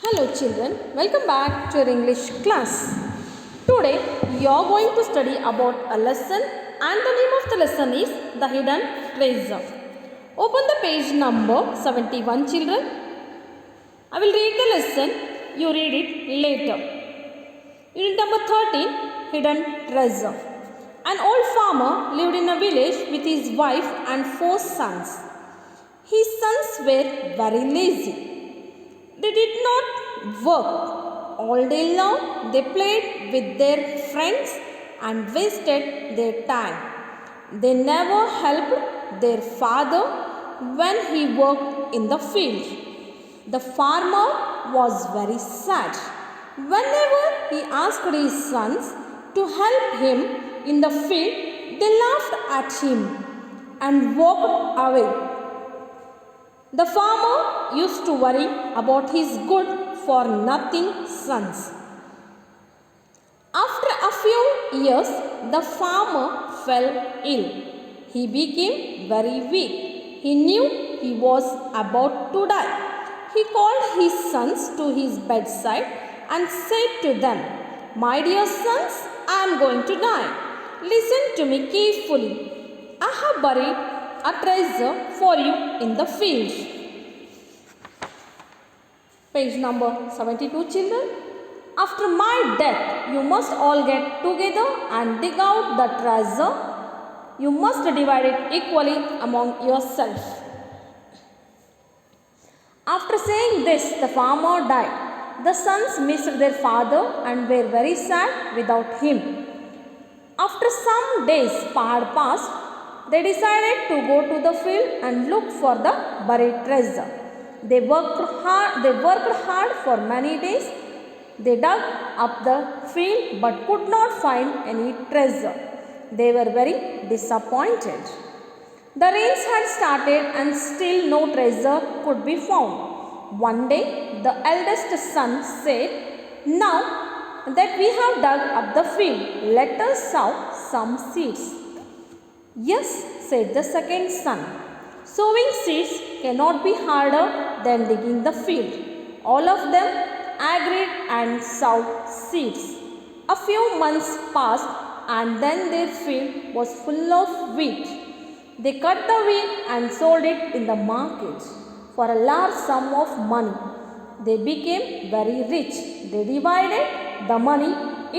Hello children, welcome back to your English class. Today you are going to study about a lesson and the name of the lesson is The Hidden Treasure. Open the page number 71 children. I will read the lesson, you read it later. Unit number 13, Hidden Treasure. An old farmer lived in a village with his wife and 4 sons. His sons were very lazy. They did not work. All day long they played with their friends and wasted their time. They never helped their father when he worked in the field. The farmer was very sad. Whenever he asked his sons to help him in the field, they laughed at him and walked away. The farmer used to worry about his good for nothing sons. After a few years, the farmer fell ill. He became very weak. He knew he was about to die. He called his sons to his bedside and said to them, "My dear sons, I am going to die. Listen to me carefully. I have buried a treasure for you in the field." Page number 72 children. After my death, you must all get together and dig out the treasure. You must divide it equally among yourselves. After saying this, the farmer died. The sons missed their father and were very sad without him. After some days had passed, they decided to go to the field and look for the buried treasure. They worked hard for many days. They dug up the field but could not find any treasure. They were very disappointed. The rains had started and still no treasure could be found. One day, the eldest son said, "Now that we have dug up the field, let us sow some seeds." "Yes," said the second son. "Sowing seeds cannot be harder than digging the field." All of them agreed and sowed seeds. A few months passed and then their field was full of wheat. They cut the wheat and sold it in the market for a large sum of money. They became very rich. They divided the money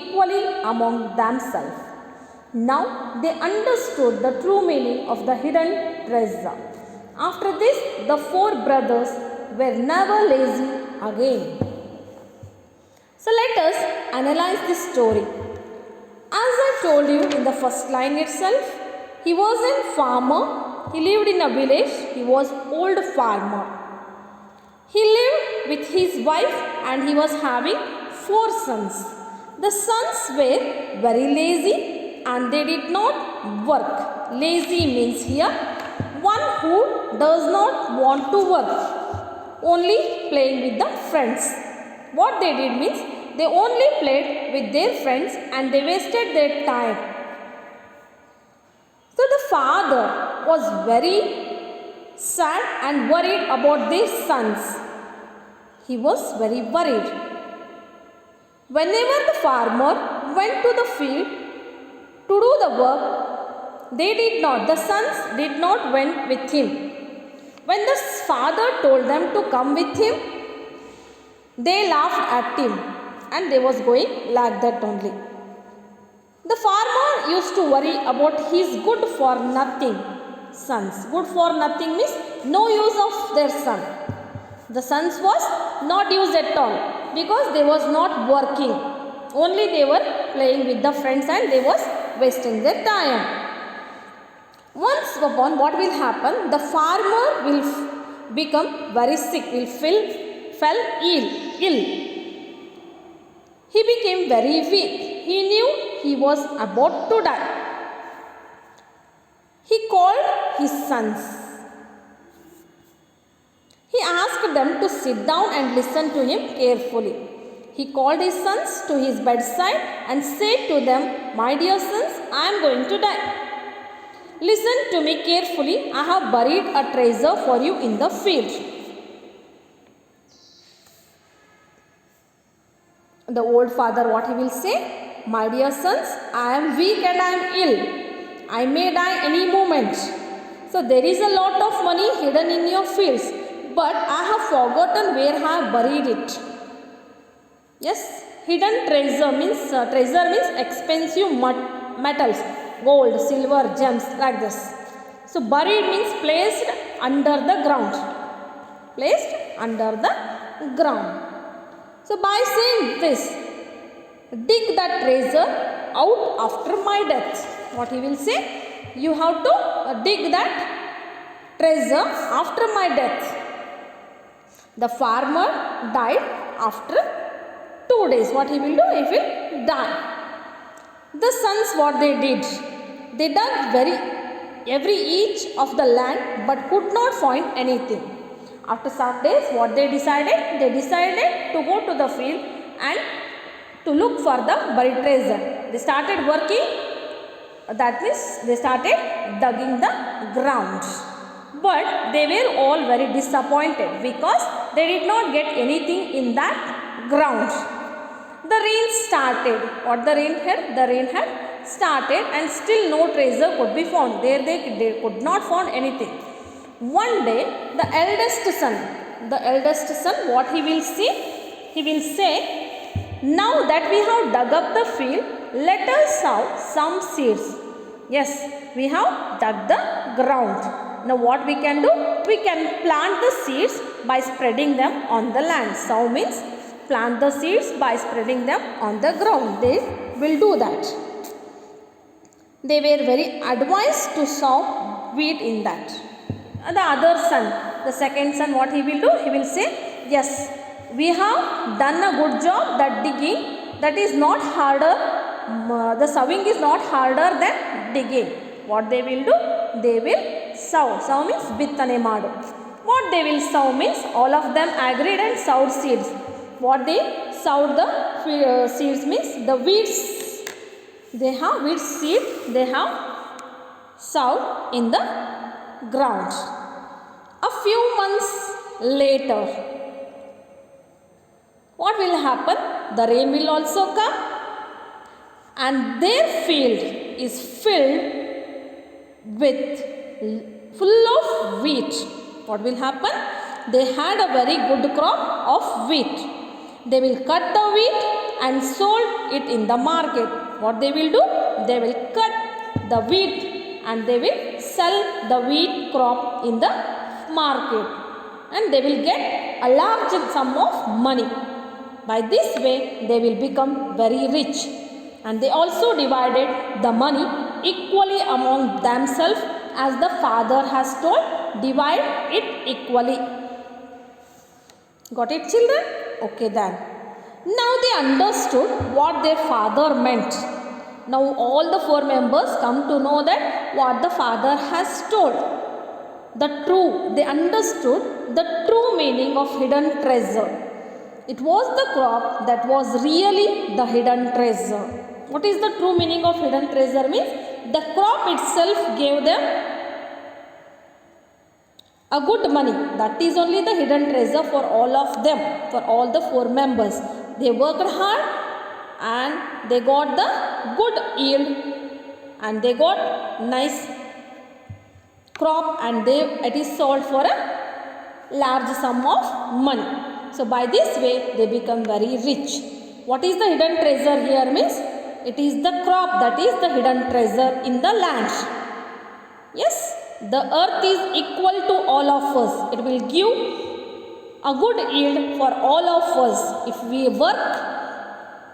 equally among themselves. Now they understood the true meaning of the hidden treasure. After this, the 4 brothers were never lazy again. So let us analyze this story. As I told you in the first line itself, he was a farmer. He lived in a village. He was old farmer. He lived with his wife and he was having 4 sons. The sons were very lazy and they did not work. Lazy means here one who does not want to work, only playing with the friends. What they did means they only played with their friends and they wasted their time. So the father was very sad and worried about their sons. He was very worried. Whenever the farmer went to the field to do the work, the sons did not went with him. When the father told them to come with him, they laughed at him and they was going like that only. The farmer used to worry about his good for nothing sons. Good for nothing means no use of their son. The sons was not used at all because they was not working. Only they were playing with the friends and they was wasting their time. Once upon what will happen? The farmer will become very sick, fell ill. He became very weak. He knew he was about to die. He called his sons. He asked them to sit down and listen to him carefully. He called his sons to his bedside and said to them, "My dear sons, I am going to die. Listen to me carefully. I have buried a treasure for you in the field. The old father, what he will say? My dear sons, I am weak and I am ill. I may die any moment. So there is a lot of money hidden in your fields, but I have forgotten where I have buried it. Yes, hidden treasure means expensive metals, gold, silver, gems, like this. So buried means placed under the ground. Placed under the ground. So by saying this, dig that treasure out after my death. What he will say? You have to dig that treasure after my death. The farmer died after 2 days. What he will do? He will die. The sons, what they did? They dug every inch of the land but could not find anything. After some days, what they decided? They decided to go to the field and to look for the buried treasure. They started working, that means they started digging the ground. But they were all very disappointed because they did not get anything in that ground. The rain started. What the rain had? The rain had started and still no treasure could be found. There they could not find anything. One day, the eldest son, what he will say? He will say, now that we have dug up the field, let us sow some seeds. Yes, we have dug the ground. Now what we can do? We can plant the seeds by spreading them on the land. Sow means plant the seeds by spreading them on the ground. They will do that. They were very advised to sow wheat in that. The other son, the second son, what he will do? He will say, yes, we have done a good job that digging, that is not harder, the sowing is not harder than digging. What they will do? They will sow. Sow means bittane madu. What they will sow means all of them agreed and sowed seeds. What they sowed the seeds means the weeds. They have wheat seed, they have sowed in the ground. A few months later, what will happen? The rain will also come and their field is filled with full of wheat. What will happen? They had a very good crop of wheat. They will cut the wheat and sold it in the market. What they will do? They will cut the wheat and they will sell the wheat crop in the market and they will get a large sum of money. By this way, they will become very rich. And they also divided the money equally among themselves as the father has told, divide it equally. Got it, children? Okay then. Now they understood what their father meant. Now all the 4 members come to know that what the father has told. They understood the true meaning of hidden treasure. It was the crop that was really the hidden treasure. What is the true meaning of hidden treasure means? The crop itself gave them a good money. That is only the hidden treasure for all of them, for all the 4 members. They worked hard and they got the good yield and they got nice crop and it is sold for a large sum of money. So by this way they become very rich. What is the hidden treasure here means? It is the crop that is the hidden treasure in the land. Yes, the earth is equal to all of us. It will give a good yield for all of us. If we work,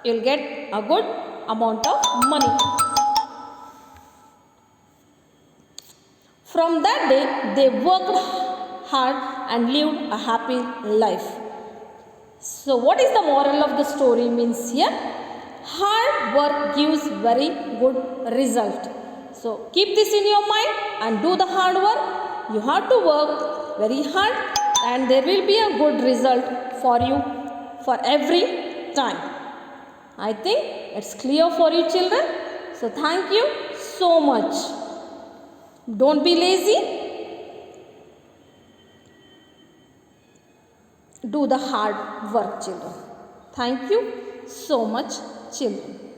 you will get a good amount of money. From that day, they worked hard and lived a happy life. So what is the moral of the story means here? Hard work gives very good result. So keep this in your mind and do the hard work. You have to work very hard and there will be a good result for you for every time. I think it's clear for you children. So thank you so much. Don't be lazy. Do the hard work children. Thank you so much children.